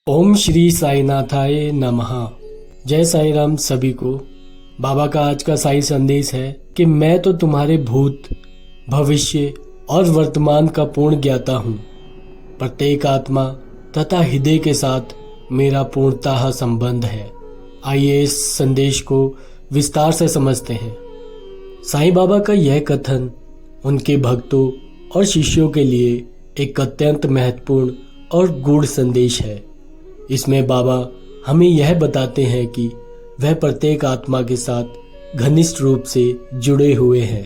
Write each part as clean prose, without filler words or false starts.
ओम श्री साईनाथाय नमः। जय साई राम सभी को। बाबा का आज का साई संदेश है कि मैं तो तुम्हारे भूत, भविष्य और वर्तमान का पूर्ण ज्ञाता हूँ। प्रत्येक आत्मा तथा हृदय के साथ मेरा पूर्णतः संबंध है। आइए इस संदेश को विस्तार से समझते हैं। साईं बाबा का यह कथन उनके भक्तों और शिष्यों के लिए एक अत्यंत महत्वपूर्ण और गूढ़ संदेश है। इसमें बाबा हमें यह बताते हैं कि वह प्रत्येक आत्मा के साथ घनिष्ठ रूप से जुड़े हुए हैं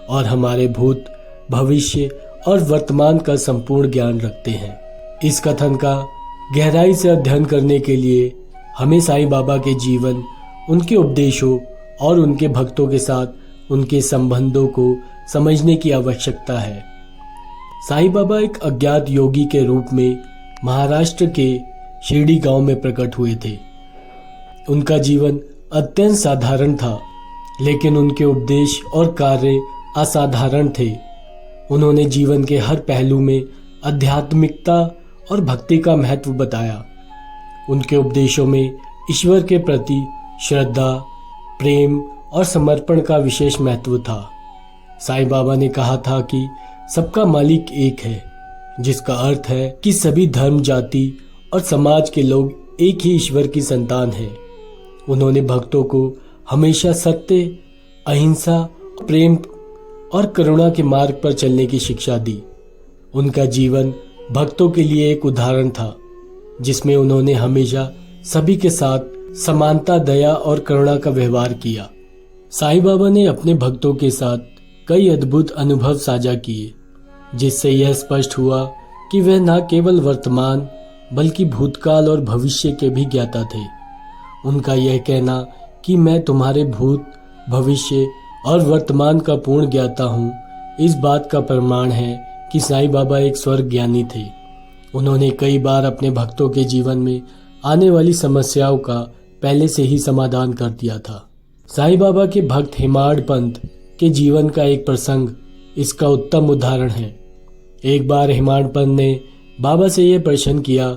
और हमारे भूत, भविष्य और वर्तमान का संपूर्ण ज्ञान रखते हैं। इस कथन का गहराई से अध्ययन करने के लिए हमें साईं बाबा के जीवन, उनके उपदेशों और उनके भक्तों के साथ उनके संबंधों को समझने की आवश्यकता है। साईं बाबा एक अज्ञात योगी के रूप में महाराष्ट्र के शिरडी गांव में प्रकट हुए थे। उनका जीवन अत्यंत साधारण था, लेकिन उनके उपदेश और कार्य असाधारण थे। उन्होंने जीवन के हर पहलू में आध्यात्मिकता और भक्ति का महत्व बताया। उनके उपदेशों में ईश्वर के प्रति श्रद्धा, प्रेम और समर्पण का विशेष महत्व था। साईं बाबा ने कहा था कि सबका मालिक एक है, जिसका अर्थ है कि सभी धर्म, जाति और समाज के लोग एक ही ईश्वर की संतान हैं। उन्होंने भक्तों को हमेशा सत्य, अहिंसा, प्रेम और करुणा के मार्ग पर चलने की शिक्षा दी। उनका जीवन भक्तों के लिए एक उदाहरण था, जिसमें उन्होंने हमेशा सभी के साथ समानता, दया और करुणा का व्यवहार किया। साईं बाबा ने अपने भक्तों के साथ कई अद्भुत अनुभव साझा किए, जिससे यह स्पष्ट हुआ कि वह न केवल वर्तमान बल्कि भूतकाल और भविष्य के भी ज्ञाता थे। उनका यह कहना कि मैं तुम्हारे भूत, भविष्य और वर्तमान का पूर्ण ज्ञाता हूँ, इस बात का प्रमाण है कि साईं बाबा एक स्वर्ग ज्ञानी थे। उन्होंने कई बार अपने भक्तों के जीवन में आने वाली समस्याओं का पहले से ही समाधान कर दिया था। साईं बाबा के भक्त हेमाड पंत के जीवन का एक प्रसंग इसका उत्तम उदाहरण है। एक बार हेमाड पंत ने बाबा से यह प्रश्न किया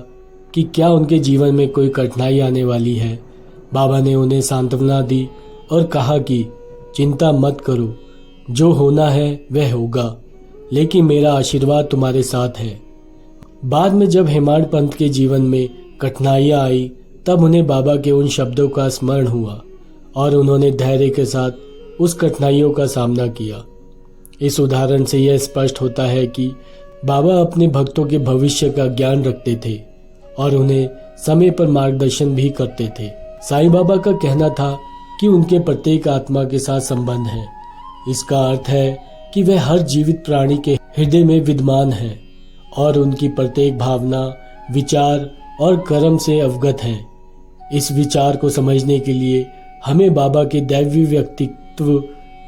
कि क्या उनके जीवन में कोई कठिनाई आने वाली है। बाबा ने उन्हें सांत्वना दी और कहा कि चिंता मत करो, जो होना है वह होगा, लेकिन मेरा आशीर्वाद तुम्हारे साथ है। बाद में जब हेमाड पंत के जीवन में कठिनाइयां आई, तब उन्हें बाबा के उन शब्दों का स्मरण हुआ और उन्होंने धैर्य के साथ उस कठिनाइयों का सामना किया। इस उदाहरण से यह स्पष्ट होता है कि बाबा अपने भक्तों के भविष्य का ज्ञान रखते थे और उन्हें समय पर मार्गदर्शन भी करते थे। साईं बाबा का कहना था कि उनके प्रत्येक आत्मा के साथ संबंध है। इसका अर्थ है कि वह हर जीवित प्राणी के हृदय में विद्यमान है और उनकी प्रत्येक भावना, विचार और कर्म से अवगत है। इस विचार को समझने के लिए हमें बाबा के दैवीय व्यक्तित्व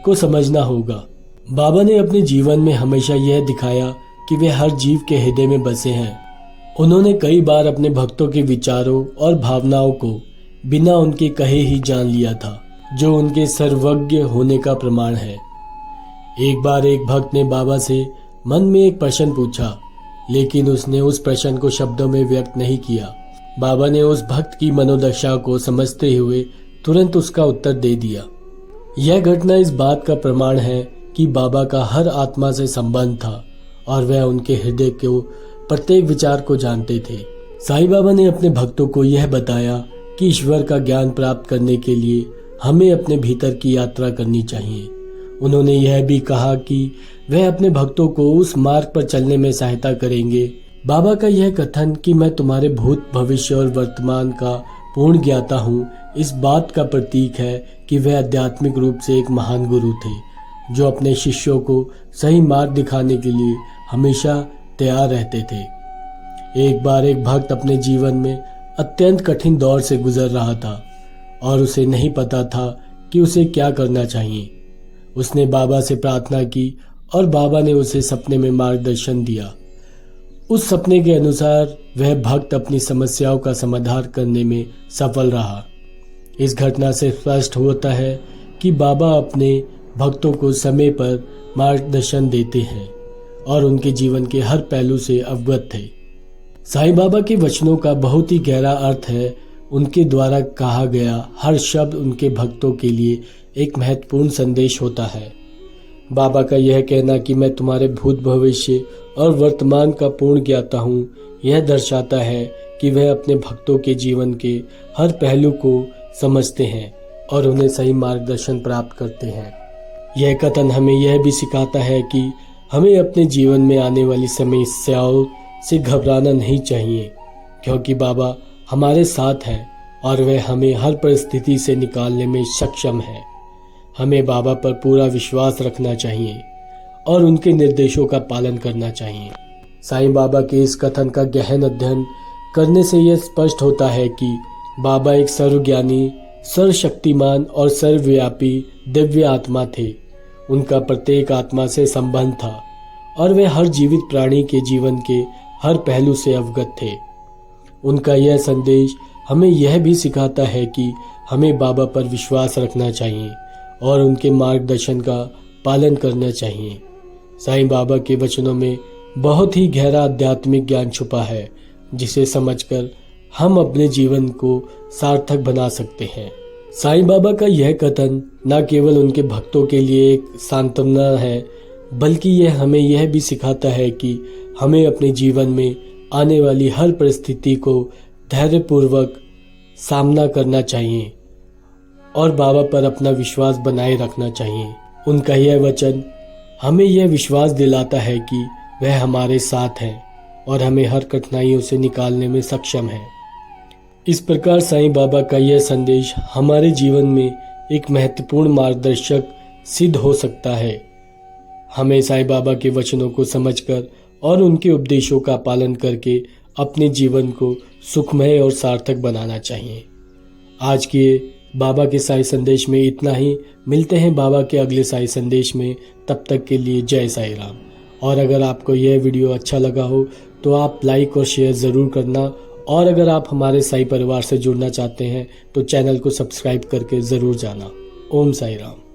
को समझना होगा। बाबा ने अपने जीवन में हमेशा यह दिखाया कि वे हर जीव के हृदय में बसे हैं। उन्होंने कई बार अपने भक्तों के विचारों और भावनाओं को बिना उनके कहे ही जान लिया था, जो उनके सर्वज्ञ होने का प्रमाण है। एक बार एक भक्त ने बाबा से मन में एक प्रश्न पूछा, लेकिन उसने उस प्रश्न को शब्दों में व्यक्त नहीं किया। बाबा ने उस भक्त की मनोदशा को समझते हुए तुरंत उसका उत्तर दे दिया। यह घटना इस बात का प्रमाण है कि बाबा का हर आत्मा से संबंध था और वह उनके हृदय के प्रत्येक विचार को जानते थे। साईं बाबा ने अपने भक्तों को यह बताया कि ईश्वर का ज्ञान प्राप्त करने के लिए हमें अपने भीतर की यात्रा करनी चाहिए। उन्होंने यह भी कहा कि वह अपने भक्तों को उस मार्ग पर चलने में सहायता करेंगे। बाबा का यह कथन कि मैं तुम्हारे भूत, भविष्य और वर्तमान का पूर्ण ज्ञाता हूँ, इस बात का प्रतीक है कि वह आध्यात्मिक रूप से एक महान गुरु थे, जो अपने शिष्यों को सही मार्ग दिखाने के लिए हमेशा तैयार रहते थे। एक बार एक भक्त अपने जीवन में अत्यंत कठिन दौर से गुजर रहा था और उसे नहीं पता था कि उसे क्या करना चाहिए। उसने बाबा से प्रार्थना की और बाबा ने उसे सपने में मार्गदर्शन दिया। उस सपने के अनुसार वह भक्त अपनी समस्याओं का समाधान करने में सफल रहा। इस घटना से स्पष्ट होता है कि बाबा अपने भक्तों को समय पर मार्गदर्शन देते हैं और उनके जीवन के हर पहलू से अवगत थे। साईं बाबा के वचनों का बहुत ही गहरा अर्थ है। उनके द्वारा कहा गया हर शब्द उनके भक्तों के लिए एक महत्वपूर्ण संदेश होता है। बाबा का यह कहना कि मैं तुम्हारे भूत भविष्य और वर्तमान का पूर्ण ज्ञाता हूँ, यह दर्शाता है कि वह अपने भक्तों के जीवन के हर पहलू को समझते हैं और उन्हें सही मार्गदर्शन प्राप्त करते हैं। यह कथन हमें यह भी सिखाता है कि हमें अपने जीवन में आने वाली समस्याओं से घबराना नहीं चाहिए, क्योंकि बाबा हमारे साथ हैं और वह हमें हर परिस्थिति से निकालने में सक्षम है। हमें बाबा पर पूरा विश्वास रखना चाहिए और उनके निर्देशों का पालन करना चाहिए। साईं बाबा के इस कथन का गहन अध्ययन करने से यह स्पष्ट होता है कि बाबा एक सर्वज्ञानी, सर्वशक्तिमान और सर्वव्यापी दिव्य आत्मा थे। उनका प्रत्येक आत्मा से संबंध था और वे हर जीवित प्राणी के जीवन के हर पहलू से अवगत थे। उनका यह संदेश हमें यह भी सिखाता है कि हमें बाबा पर विश्वास रखना चाहिए और उनके मार्गदर्शन का पालन करना चाहिए। साईं बाबा के वचनों में बहुत ही गहरा आध्यात्मिक ज्ञान छुपा है, जिसे समझकर हम अपने जीवन को सार्थक बना सकते हैं। साईं बाबा का यह कथन न केवल उनके भक्तों के लिए एक सांत्वना है, बल्कि यह हमें यह भी सिखाता है कि हमें अपने जीवन में आने वाली हर परिस्थिति को धैर्यपूर्वक सामना करना चाहिए और बाबा पर अपना विश्वास बनाए रखना चाहिए। उनका यह वचन हमें यह विश्वास दिलाता है कि वह हमारे साथ हैं और हमें हर कठिनाइयों से निकालने में सक्षम है। इस प्रकार साईं बाबा का यह संदेश हमारे जीवन में एक महत्वपूर्ण मार्गदर्शक सिद्ध हो सकता है। हमें साईं बाबा के वचनों को समझकर और उनके उपदेशों का पालन करके अपने जीवन को सुखमय और सार्थक बनाना चाहिए। आज के बाबा के साईं संदेश में इतना ही। मिलते हैं बाबा के अगले साईं संदेश में। तब तक के लिए जय साईं राम। और अगर आपको यह वीडियो अच्छा लगा हो तो आप लाइक और शेयर ज़रूर करना, और अगर आप हमारे साईं परिवार से जुड़ना चाहते हैं तो चैनल को सब्सक्राइब करके ज़रूर जाना। ओम साईं राम।